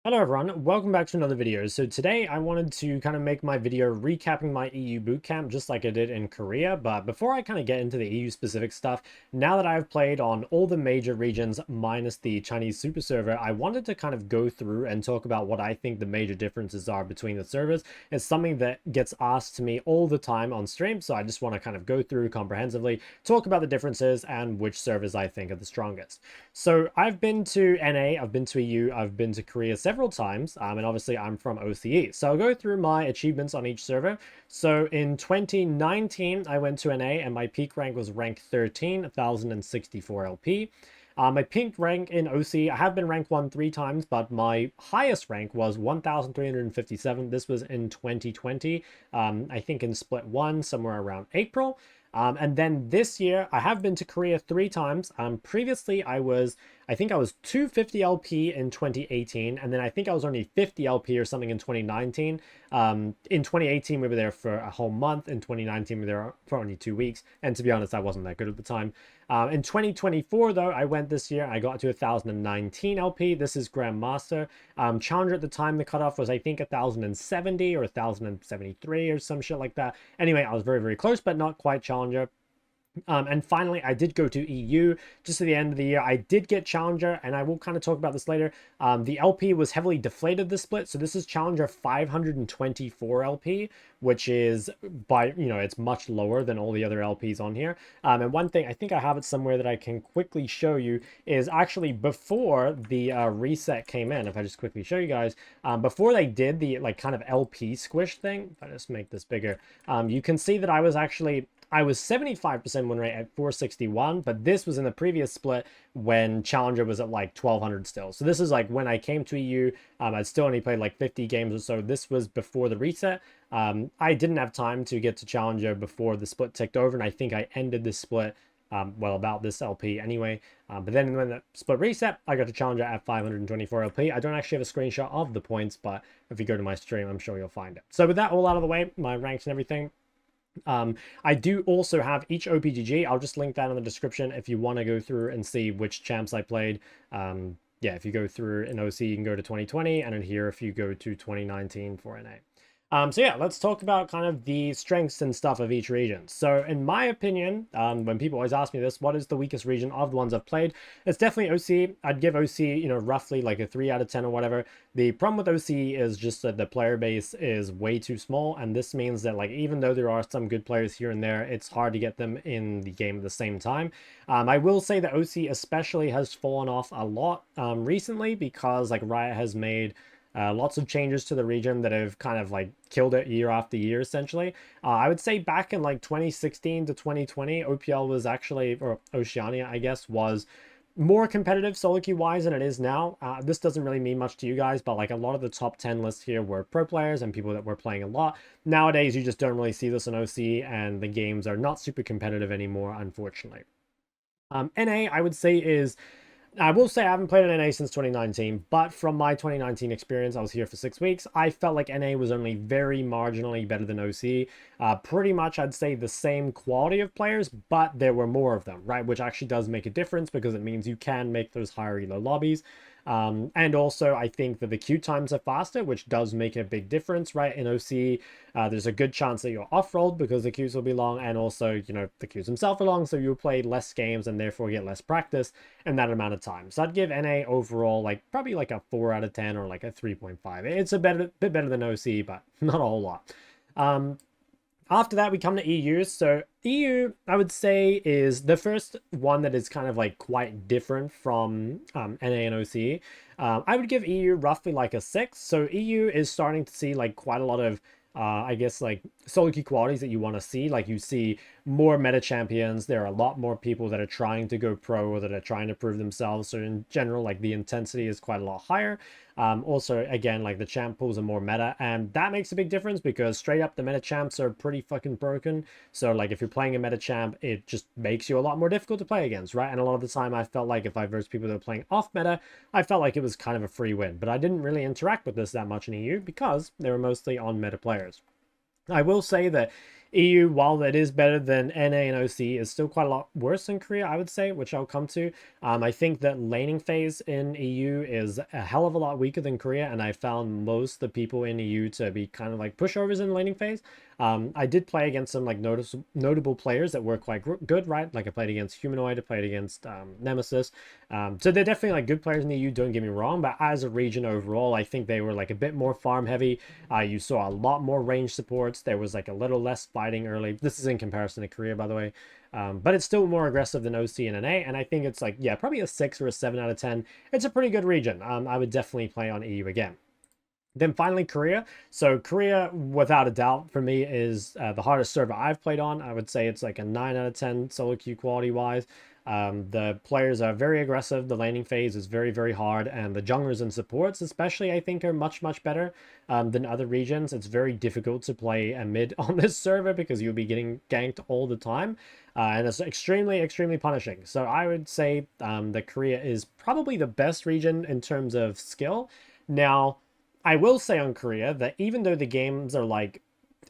Hello everyone, welcome back to another video. So today I wanted to kind of make my video recapping my EU bootcamp just like I did in Korea. But before I kind of get into the EU specific stuff, now that I've played on all the major regions minus the Chinese super server, I wanted to kind of go through and talk about what I think the major differences are between the servers. It's something that gets asked to me all the time on stream, so I just want to kind of go through comprehensively, talk about the differences and which servers I think are the strongest. So I've been to NA, I've been to EU, I've been to Korea several times, and obviously I'm from OCE. So I'll go through my achievements on each server. So in 2019, I went to NA and my peak rank was rank 13, 1064 LP. My peak rank in OC, I have been rank 1 3 times, but my highest rank was 1357. This was in 2020, I think in split 1, somewhere around April. And then this year, I have been to Korea 3 times. Previously, I think I was 250 LP in 2018, and then I think I was only 50 LP or something in 2019. In 2018, we were there for a whole month. In 2019, we were there for only 2 weeks. And to be honest, I wasn't that good at the time. In 2024, though, I went this year. I got to 1019 LP. This is Grandmaster. Challenger at the time, the cutoff was, I think, 1070 or 1073 or some shit like that. Anyway, I was very, very close, but not quite Challenger. And finally, I did go to EU just at the end of the year. I did get Challenger, and I will kind of talk about this later. The LP was heavily deflated this split, so this is Challenger 524 LP, which is it's much lower than all the other LPs on here. And one thing, I think I have it somewhere that I can quickly show you, is actually before the reset came in. If I just quickly show you guys, before they did the kind of LP squish thing, if I just make this bigger, you can see that I was 75% win rate at 461, but this was in the previous split when Challenger was at like 1200 still. So this is like when I came to EU, I'd still only played like 50 games or so. This was before the reset. I didn't have time to get to Challenger before the split ticked over, and I think I ended this split, about this LP anyway. But then when the split reset, I got to Challenger at 524 LP. I don't actually have a screenshot of the points, but if you go to my stream, I'm sure you'll find it. So with that all out of the way, my ranks and everything, I do also have each OPGG. I'll just link that in the description if you want to go through and see which champs I played. Yeah, if you go through in OC, you can go to 2020, and in here, if you go to 2019 for NA. So yeah, let's talk about kind of the strengths and stuff of each region. So in my opinion, when people always ask me this, what is the weakest region of the ones I've played? It's definitely OC. I'd give OC, roughly like a 3 out of 10 or whatever. The problem with OC is just that the player base is way too small, and this means that like even though there are some good players here and there, it's hard to get them in the game at the same time. I will say that OC especially has fallen off a lot recently because like Riot has made lots of changes to the region that have kind of like killed it year after year, essentially. I would say back in like 2016 to 2020, OPL was actually, or Oceania, I guess, was more competitive solo queue wise than it is now. This doesn't really mean much to you guys, but like a lot of the top 10 lists here were pro players and people that were playing a lot. Nowadays, you just don't really see this in OC, and the games are not super competitive anymore, unfortunately. NA, I would say, I will say I haven't played an NA since 2019, but from my 2019 experience, I was here for 6 weeks. I felt like NA was only very marginally better than OC. Pretty much, I'd say the same quality of players, but there were more of them, right? Which actually does make a difference because it means you can make those higher elo lobbies. And also, I think that the queue times are faster, which does make a big difference, right? In OC, there's a good chance that you're off-rolled because the queues will be long, and also, the queues themselves are long, so you'll play less games and therefore get less practice in that amount of time. So I'd give NA overall probably like a 4 out of 10 or like a 3.5. It's a bit better than OC, but not a whole lot. After that, we come to EU. So EU, I would say, is the first one that is kind of like quite different from NA and OC. I would give EU roughly like a 6. So EU is starting to see like quite a lot of I guess like solo queue qualities that you want to see. Like you see more meta champions. There are a lot more people that are trying to go pro or that are trying to prove themselves. So in general, like the intensity is quite a lot higher. Also, again, like the champ pools are more meta, and that makes a big difference because straight up the meta champs are pretty fucking broken. So like if you're playing a meta champ, it just makes you a lot more difficult to play against, right? And a lot of the time I felt like if I versed people that were playing off meta, I felt like it was kind of a free win. But I didn't really interact with this that much in EU because they were mostly on meta players. I will say that EU, while it is better than NA and OC, is still quite a lot worse than Korea, I would say, which I'll come to. I think that laning phase in EU is a hell of a lot weaker than Korea, and I found most of the people in EU to be kind of like pushovers in the laning phase. I did play against some like notable players that were quite good, right? Like I played against Humanoid, I played against Nemesis. So they're definitely like good players in the EU, don't get me wrong, but as a region overall, I think they were like a bit more farm heavy. You saw a lot more range supports. There was like a little less fighting early. This is in comparison to Korea, by the way. But it's still more aggressive than OC and NA, and I think it's like, yeah, probably a 6 or a 7 out of 10. It's a pretty good region. I would definitely play on EU again. Then finally, Korea. So Korea, without a doubt, for me, is the hardest server I've played on. I would say it's like a 9 out of 10 solo queue quality-wise. The players are very aggressive. The laning phase is very, very hard. And the junglers and supports, especially, I think, are much, much better than other regions. It's very difficult to play a mid on this server because you'll be getting ganked all the time. And it's extremely, extremely punishing. So I would say that Korea is probably the best region in terms of skill. Now, I will say on Korea that even though the games are like,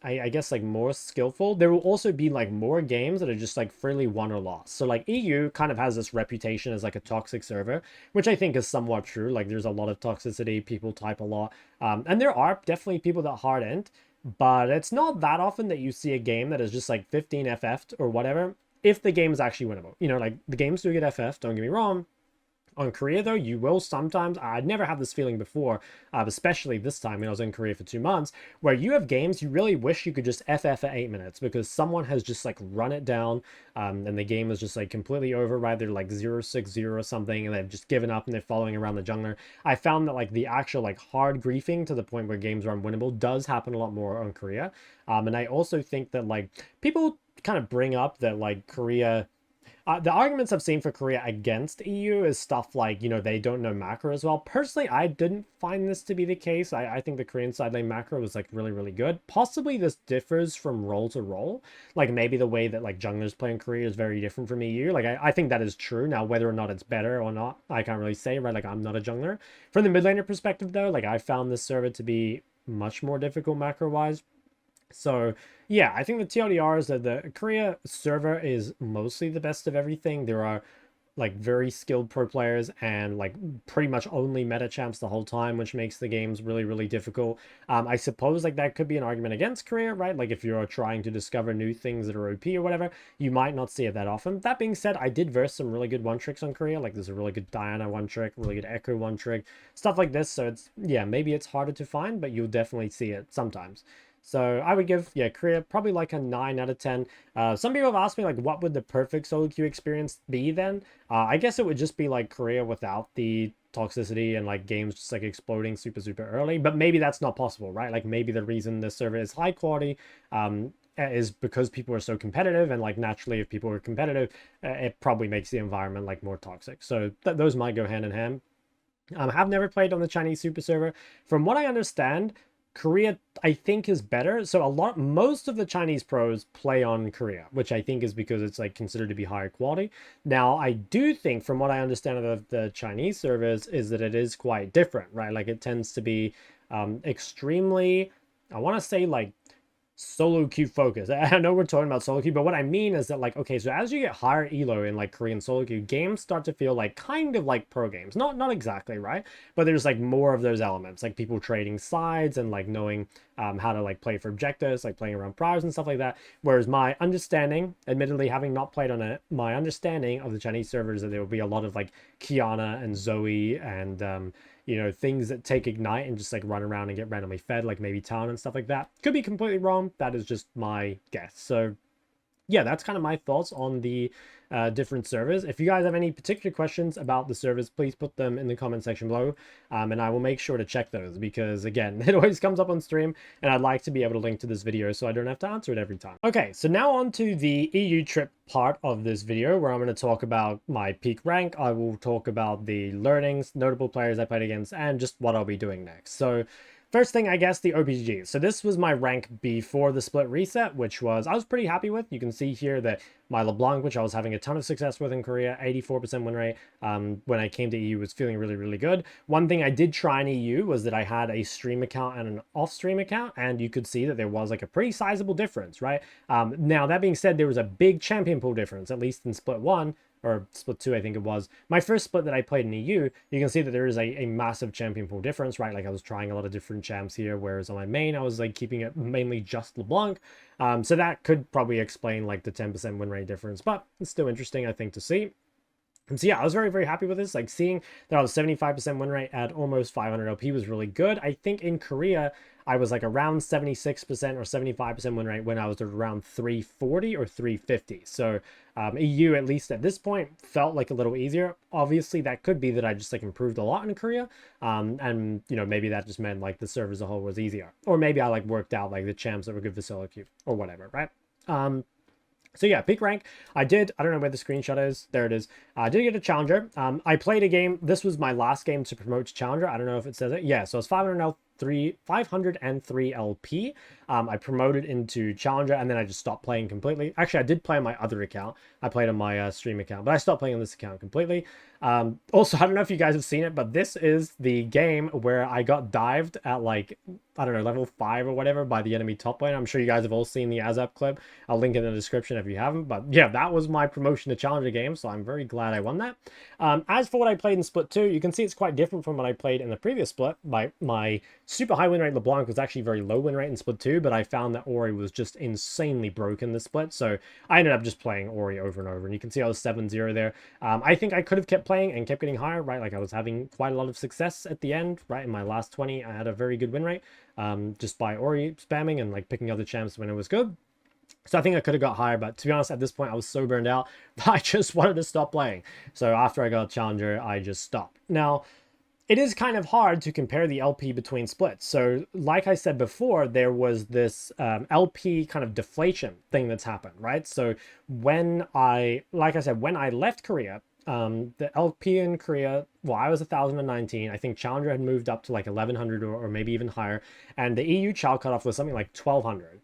I guess like more skillful, there will also be like more games that are just like freely won or lost. So like EU kind of has this reputation as like a toxic server, which I think is somewhat true. Like there's a lot of toxicity, people type a lot. And there are definitely people that hard end, but it's not that often that you see a game that is just like 15 FF'd or whatever, if the game is actually winnable. You know, like the games do get FF'd, don't get me wrong. On Korea, though, you will sometimes, I'd never had this feeling before, especially this time when I was in Korea for 2 months, where you have games you really wish you could just FF at 8 minutes because someone has just like run it down and the game is just like completely over, right? They're like 0-6-0 or something and they've just given up and they're following around the jungler. I found that like the actual like hard griefing to the point where games are unwinnable does happen a lot more on Korea. And I also think that like people kind of bring up that like Korea... the arguments I've seen for Korea against EU is stuff like, you know, they don't know macro as well. Personally, I didn't find this to be the case. I think the Korean side lane macro was like really, really good. Possibly this differs from role to role. Like maybe the way that like junglers play in Korea is very different from EU. Like I think that is true. Now, whether or not it's better or not, I can't really say, right? Like I'm not a jungler. From the mid laner perspective though, like I found this server to be much more difficult macro-wise. So yeah, I think the TLDR is that the Korea server is mostly the best of everything. There are like very skilled pro players and like pretty much only meta champs the whole time, which makes the games really, really difficult. I suppose like that could be an argument against Korea, right? Like if you're trying to discover new things that are OP or whatever, you might not see it that often. That being said, I did verse some really good one tricks on Korea. Like there's a really good Diana one trick, really good Echo one trick, stuff like this. So it's, yeah, maybe it's harder to find, but you'll definitely see it sometimes. So I would give, yeah, Korea probably like a 9 out of 10. Some people have asked me, like, what would the perfect solo queue experience be then? I guess it would just be like Korea without the toxicity and like games just like exploding super, super early. But maybe that's not possible, right? Like maybe the reason this server is high quality is because people are so competitive. And like naturally, if people are competitive, it probably makes the environment like more toxic. So those might go hand in hand. I have never played on the Chinese super server. From what I understand, Korea, I think, is better. So most of the Chinese pros play on Korea, which I think is because it's like considered to be higher quality. Now, I do think, from what I understand of the Chinese servers, is that it is quite different, right? Like it tends to be extremely, I want to say like solo queue focus. I know we're talking about solo queue, but what I mean is that like, okay, so as you get higher elo in like Korean solo queue, games start to feel like kind of like pro games. Not exactly, right? But there's like more of those elements, like people trading sides and like knowing how to like play for objectives, like playing around priors and stuff like that. Whereas my understanding, admittedly having not played on it, my understanding of the Chinese servers is that there will be a lot of like Kiana and Zoe and you know, things that take ignite and just like run around and get randomly fed, like maybe town and stuff like that. Could be completely wrong. That is just my guess. So yeah, that's kind of my thoughts on the different servers. If you guys have any particular questions about the servers, please put them in the comment section below, and I will make sure to check those because, again, it always comes up on stream, and I'd like to be able to link to this video so I don't have to answer it every time. Okay, so now on to the EU trip part of this video where I'm going to talk about my peak rank. I will talk about the learnings, notable players I played against, and just what I'll be doing next. So First thing, I guess, the OPGGs. So this was my rank before the split reset, which was, I was pretty happy with. You can see here that my LeBlanc, which I was having a ton of success with in Korea, 84% win rate, when I came to EU, was feeling really, really good. One thing I did try in EU was that I had a stream account and an off-stream account, and you could see that there was like a pretty sizable difference, right? Now, that being said, there was a big champion pool difference, at least in split 1, or split 2, I think it was. My first split that I played in EU, you can see that there is a massive champion pool difference, right? Like I was trying a lot of different champs here, whereas on my main, I was like keeping it mainly just LeBlanc. So that could probably explain like the 10% win rate difference, but it's still interesting, I think, to see. And so yeah, I was very, very happy with this. Like seeing that I was 75% win rate at almost 500 LP was really good. I think in Korea, I was like around 76% or 75% win rate when I was around 340 or 350. So EU, at least at this point, felt like a little easier. Obviously, that could be that I just like improved a lot in Korea. And, you know, maybe that just meant like the server as a whole was easier. Or maybe I like worked out like the champs that were good for solo queue or whatever, right? So yeah, peak rank, I don't know where the screenshot is. There it is. I did get a challenger. I played a game. This was my last game to promote to challenger. I don't know if it says it. Yeah, so it's 503 LP. I promoted into challenger, and then I just stopped playing completely. Actually, I did play on my other account. I played on my stream account, but I stopped playing on this account completely. Also, I don't know if you guys have seen it, but this is the game where I got dived at like, I don't know, level 5 or whatever by the enemy top lane. I'm sure you guys have all seen the Azzapp clip. I'll link it in the description if you haven't. But yeah, that was my promotion to challenger game, so I'm very glad I won that. As for what I played in split 2, you can see it's quite different from what I played in the previous split. My super high win rate LeBlanc was actually very low win rate in split 2, but I found that Ori was just insanely broken this split, so I ended up just playing Ori over and over, and you can see I was 7-0 there. I think I could have kept playing and kept getting higher, right? Like I was having quite a lot of success at the end, right? In my last 20, I had a very good win rate, just by Ori spamming and like picking other champs when it was good. So I think I could have got higher, but to be honest, at this point, I was so burned out that I just wanted to stop playing. So after I got Challenger, I just stopped. Now, it is kind of hard to compare the LP between splits. So like I said before, there was this LP kind of deflation thing that's happened, right? So when like I said, when I left Korea, the LP in Korea, well, I was 1,019. I think Challenger had moved up to like 1,100 or maybe even higher. And the EU Chal cutoff was something like 1,200.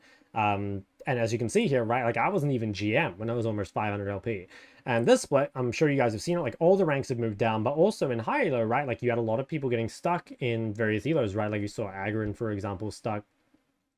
And as you can see here, right, like I wasn't even GM when I was almost 500 LP. And this split, I'm sure you guys have seen it, like all the ranks have moved down, but also in high elo, right, like you had a lot of people getting stuck in various elos, right? Like you saw Agron, for example, stuck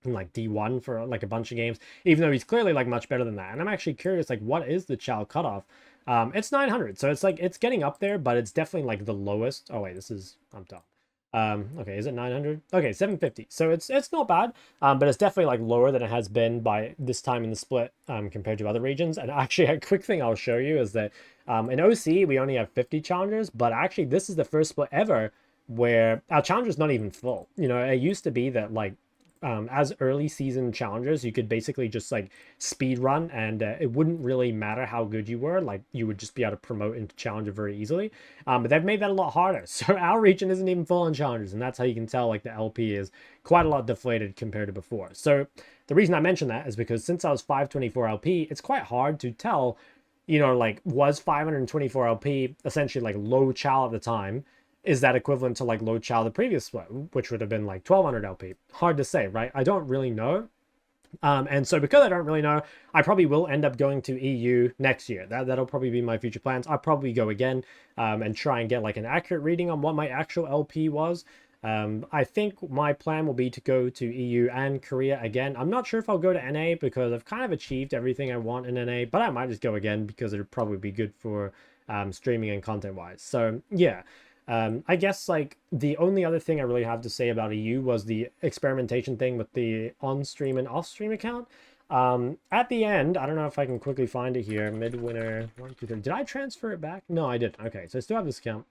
in like D1 for like a bunch of games, even though he's clearly like much better than that. And I'm actually curious, like what is the Chal cutoff? It's 900, so it's like, it's getting up there, but it's definitely like the lowest. Oh wait, this is up top. Okay, is it 900? Okay, 750. So it's not bad, but it's definitely like lower than it has been by this time in the split compared to other regions. And actually, a quick thing I'll show you is that in OC we only have 50 challengers, but actually this is the first split ever where our challenger's not even full. You know, it used to be that like as early season challengers, you could basically just like speed run, and it wouldn't really matter how good you were. Like you would just be able to promote into challenger very easily. But they've made that a lot harder. So our region isn't even full on challengers, and that's how you can tell like the LP is quite a lot deflated compared to before. So the reason I mention that is because since I was 524 LP, it's quite hard to tell, you know, like was 524 LP essentially like low chal at the time? Is that equivalent to like low chal the previous split, which would have been like 1200 LP? Hard to say, right? I don't really know. And so because I don't really know, I probably will end up going to EU next year. That'll probably be my future plans. I'll probably go again and try and get like an accurate reading on what my actual LP was. I think my plan will be to go to EU and Korea again. I'm not sure if I'll go to NA because I've kind of achieved everything I want in NA, but I might just go again because it'd probably be good for streaming and content wise. So yeah. I guess like the only other thing I really have to say about EU was the experimentation thing with the on-stream and off-stream account. At the end, I don't know if I can quickly find it here. Midwinter 1, 2, 3. Did I transfer it back? No, I didn't. Okay, so I still have this account.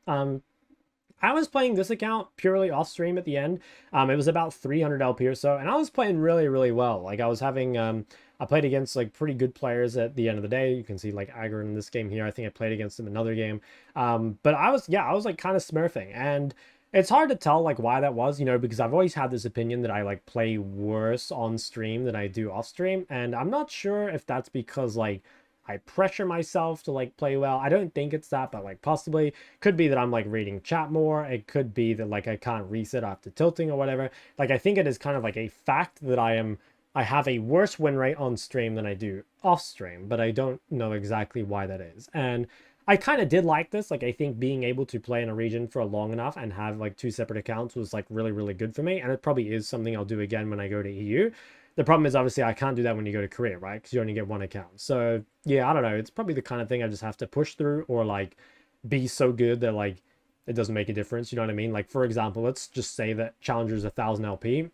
I was playing this account purely off stream at the end. It was about 300 LP or so, and I was playing really, really well. Like I was having, I played against like pretty good players at the end of the day. You can see like Agron in this game here. I think I played against him another game. But I was like kind of smurfing, and it's hard to tell like why that was, you know, because I've always had this opinion that I like play worse on stream than I do off stream, and I'm not sure if that's because like I pressure myself to like play well. I don't think it's that, but like possibly could be that I'm like reading chat more. It could be that like I can't reset after tilting or whatever. Like I think it is kind of like a fact that I have a worse win rate on stream than I do off stream, but I don't know exactly why that is. And I kind of did like this. Like, I think being able to play in a region for long enough and have like 2 separate accounts was like really, really good for me. And it probably is something I'll do again when I go to EU. The problem is obviously I can't do that when you go to Korea, right? Because you only get 1 account. So yeah, I don't know. It's probably the kind of thing I just have to push through or like be so good that like it doesn't make a difference. You know what I mean? Like, for example, let's just say that Challenger's 1000 LP.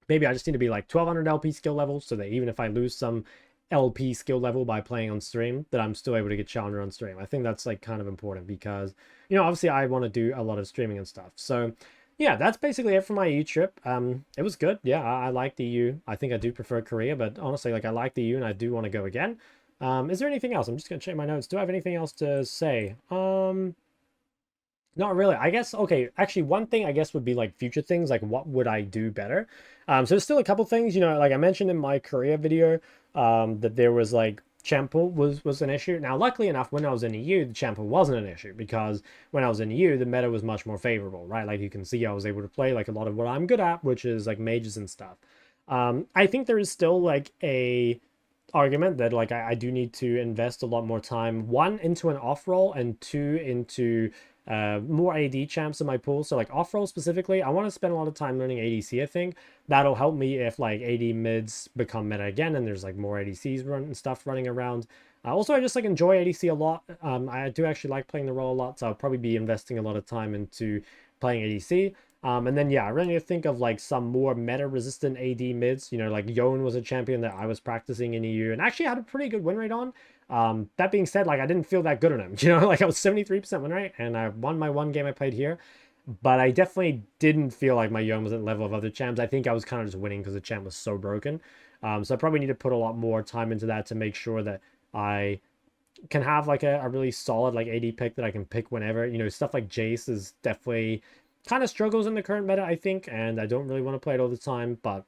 Maybe I just need to be like 1200 LP skill level so that even if I lose some LP skill level by playing on stream, that I'm still able to get Challenger on stream. I think that's like kind of important because, you know, obviously I want to do a lot of streaming and stuff. So yeah, that's basically it for my EU trip. It was good. Yeah, I like the EU. I think I do prefer Korea, but honestly, like I like the EU and I do want to go again. Is there anything else? I'm just gonna check my notes. Do I have anything else to say? Not really. I guess, okay, actually one thing I guess would be like future things, like what would I do better? So there's still a couple things, you know, like I mentioned in my Korea video, that there was like champ pool was an issue. Now, luckily enough, when I was in EU, the champ pool wasn't an issue because when I was in EU, the meta was much more favorable, right? Like you can see I was able to play like a lot of what I'm good at, which is like mages and stuff. I think there is still like a argument that like I do need to invest a lot more time, 1 into an off roll and 2 into more AD champs in my pool. So like off roll specifically, I want to spend a lot of time learning ADC. I think that'll help me if like AD mids become meta again and there's like more ADCs and stuff running around. Also, I just like enjoy ADC a lot. I do actually like playing the role a lot, so I'll probably be investing a lot of time into playing ADC. And then yeah, I really need to think of like some more meta resistant AD mids. You know, like Yon was a champion that I was practicing in EU and actually had a pretty good win rate on. That being said, like I didn't feel that good on him. You know, like I was 73% win rate and I won my 1 game I played here. But I definitely didn't feel like my Yon was at the level of other champs. I think I was kind of just winning because the champ was so broken. So I probably need to put a lot more time into that to make sure that I can have like a really solid like AD pick that I can pick whenever. You know, stuff like Jace is definitely kind of struggles in the current meta, I think, and I don't really want to play it all the time, but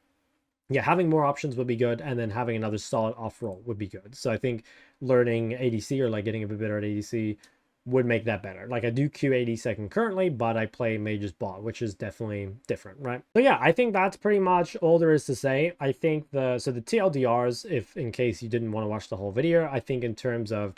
yeah, having more options would be good, and then having another solid off roll would be good. So I think learning ADC or like getting a bit better at ADC would make that better. Like I do Q80 second currently, but I play Mage's bot, which is definitely different, right? So yeah, I think that's pretty much all there is to say. I think the TLDRs, if in case you didn't want to watch the whole video, I think in terms of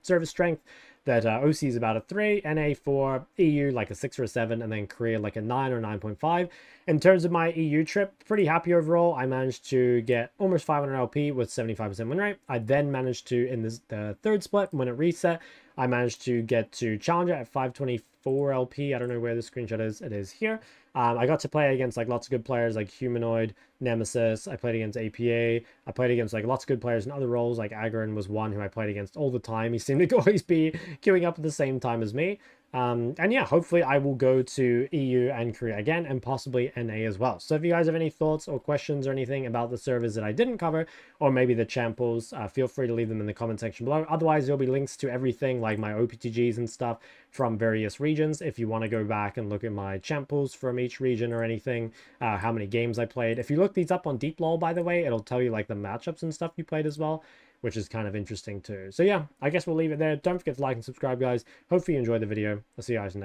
service strength, that OC is about a 3, NA for EU like a 6 or a 7, and then Korea like a 9 or 9.5. In terms of my EU trip, pretty happy overall. I managed to get almost 500 LP with 75% win rate. I then managed to, in the third split, when it reset, I managed to get to Challenger at 524 LP. I don't know where the screenshot is. It is here. I got to play against like lots of good players like Humanoid, Nemesis. I played against APA. I played against like lots of good players in other roles. Like Agarin was one who I played against all the time. He seemed to always be queuing up at the same time as me. And yeah, hopefully I will go to EU and Korea again and possibly NA as well. So if you guys have any thoughts or questions or anything about the servers that I didn't cover, or maybe the champ pools, feel free to leave them in the comment section below. Otherwise, there'll be links to everything like my OPGGs and stuff from various regions. If you want to go back and look at my champ pools from each region or anything, how many games I played. If you look these up on DeepLol, by the way, it'll tell you like the matchups and stuff you played as well, which is kind of interesting too. So yeah, I guess we'll leave it there. Don't forget to like and subscribe, guys. Hopefully you enjoyed the video. I'll see you guys in the next